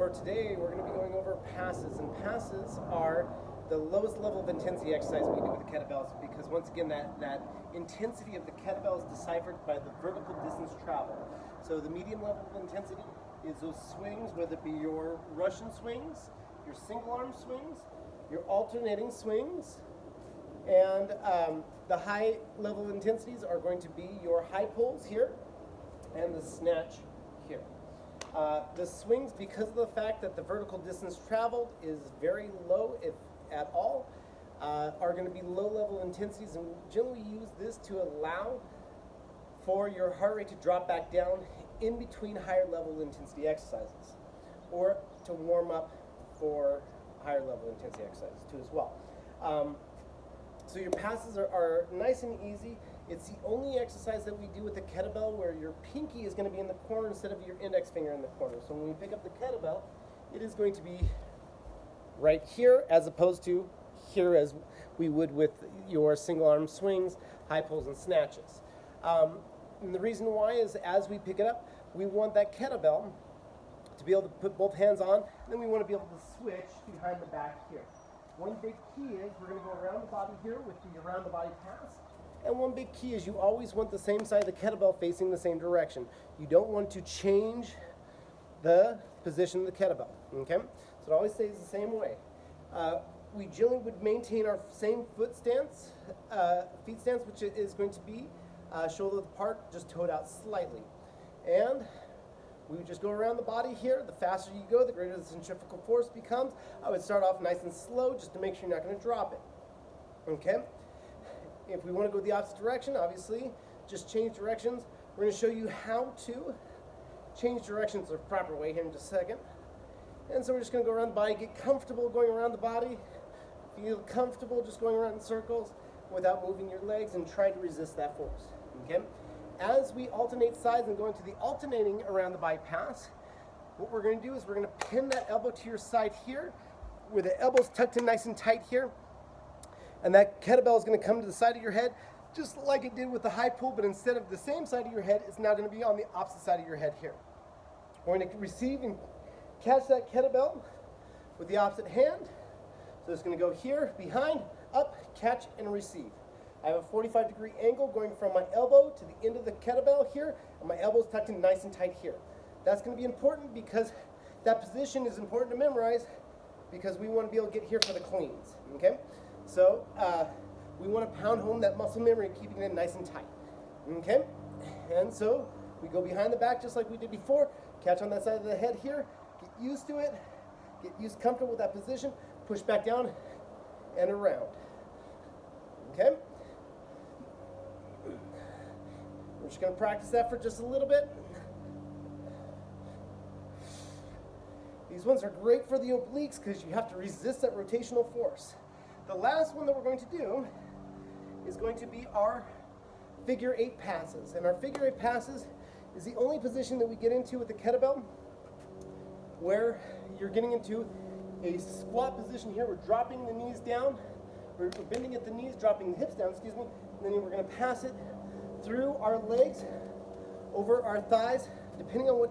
for today, we're going to be going over passes, and passes are the lowest level of intensity exercise we do with the kettlebells, because once again, that intensity of the kettlebell is deciphered by the vertical distance traveled. So the medium level of intensity is those swings, whether it be your Russian swings, your single arm swings, your alternating swings, and the high level intensities are going to be your high pulls here and the snatch here. The swings, because of the fact that the vertical distance traveled is very low, if at all, are going to be low level intensities, and we generally use this to allow for your heart rate to drop back down in between higher level intensity exercises, or to warm up for higher level intensity exercises too as well. So your passes are nice and easy. It's the only exercise that we do with the kettlebell where your pinky is going to be in the corner instead of your index finger in the corner. So when we pick up the kettlebell, it is going to be right here as opposed to here as we would with your single arm swings, high pulls, and snatches. And the reason why is as we pick it up, we want that kettlebell to be able to put both hands on, and then we want to be able to switch behind the back here. One big key is we're going to go around the body here with the around the body pass. And one big key is you always want the same side of the kettlebell facing the same direction. You don't want to change the position of the kettlebell, okay? So it always stays the same way. We generally would maintain our same foot stance, feet stance, which is going to be shoulder apart, just toed out slightly. And we would just go around the body here. The faster you go, the greater the centrifugal force becomes. I would start off nice and slow just to make sure you're not going to drop it, okay? If we want to go the opposite direction, obviously, just change directions. We're going to show you how to change directions the proper way here in just a second. And so we're just going to go around the body, get comfortable going around the body, feel comfortable just going around in circles without moving your legs, and try to resist that force, okay? As we alternate sides and go into the alternating around the body pass, what we're going to do is we're going to pin that elbow to your side here, where the elbow's tucked in nice and tight here. And that kettlebell is going to come to the side of your head, just like it did with the high pull, but instead of the same side of your head, it's now going to be on the opposite side of your head here. We're going to receive and catch that kettlebell with the opposite hand. So it's going to go here, behind, up, catch, and receive. I have a 45-degree angle going from my elbow to the end of the kettlebell here, and my elbow's tucked in nice and tight here. That's going to be important because that position is important to memorize, because we want to be able to get here for the cleans, okay? So we want to pound home that muscle memory, keeping it nice and tight, okay? And so we go behind the back just like we did before, catch on that side of the head here, get used to it, get used comfortable with that position, push back down and around, okay? We're just going to practice that for just a little bit. These ones are great for the obliques because you have to resist that rotational force. The last one that we're going to do is going to be our figure 8 passes. And our figure 8 passes is the only position that we get into with the kettlebell where you're getting into a squat position here. We're dropping the knees down, we're bending at the knees, dropping the hips down, excuse me, and then we're going to pass it through our legs, over our thighs, depending on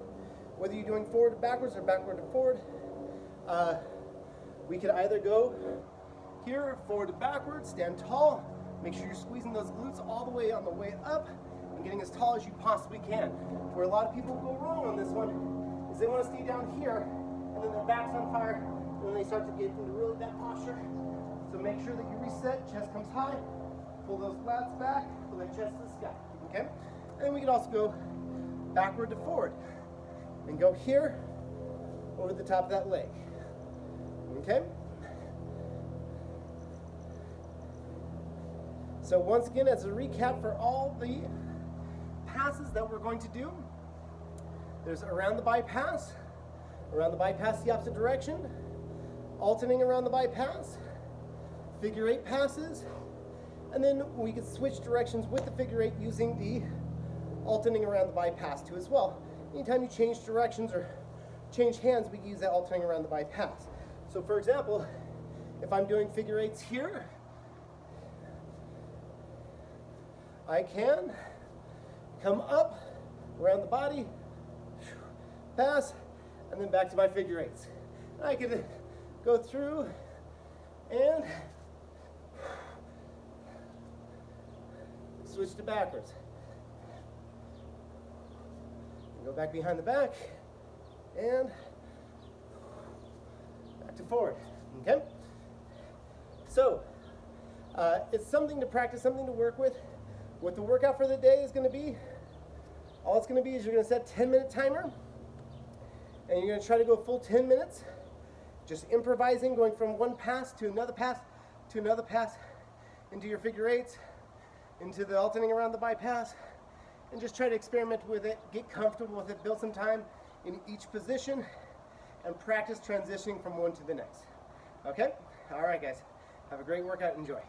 whether you're doing forward to backwards or backward to forward. We could either go here, forward to backwards, stand tall, make sure you're squeezing those glutes all the way on the way up and getting as tall as you possibly can. Where a lot of people go wrong on this one is they want to stay down here and then their back's on fire and then they start to get into really that posture. So make sure that you reset, chest comes high, pull those lats back, pull that chest to the sky, okay? And we can also go backward to forward and go here over the top of that leg, okay? So once again, as a recap for all the passes that we're going to do, there's around the bypass the opposite direction, alternating around the bypass, figure 8 passes, and then we can switch directions with the figure 8 using the alternating around the bypass too as well. Anytime you change directions or change hands, we can use that alternating around the bypass. So for example, if I'm doing figure 8s here, I can come up around the body, pass, and and then back to my figure eights. I could go through and switch to backwards. Go back behind the back and back to forward. Okay? So, it's something to practice, something to work with. What the workout for the day is going to be, all it's going to be is you're going to set a 10-minute timer, and you're going to try to go full 10 minutes, just improvising, going from one pass to another pass to another pass, into your figure eights, into the alternating around the bypass, and just try to experiment with it, get comfortable with it, build some time in each position, and practice transitioning from one to the next. Okay? All right, guys. Have a great workout. Enjoy.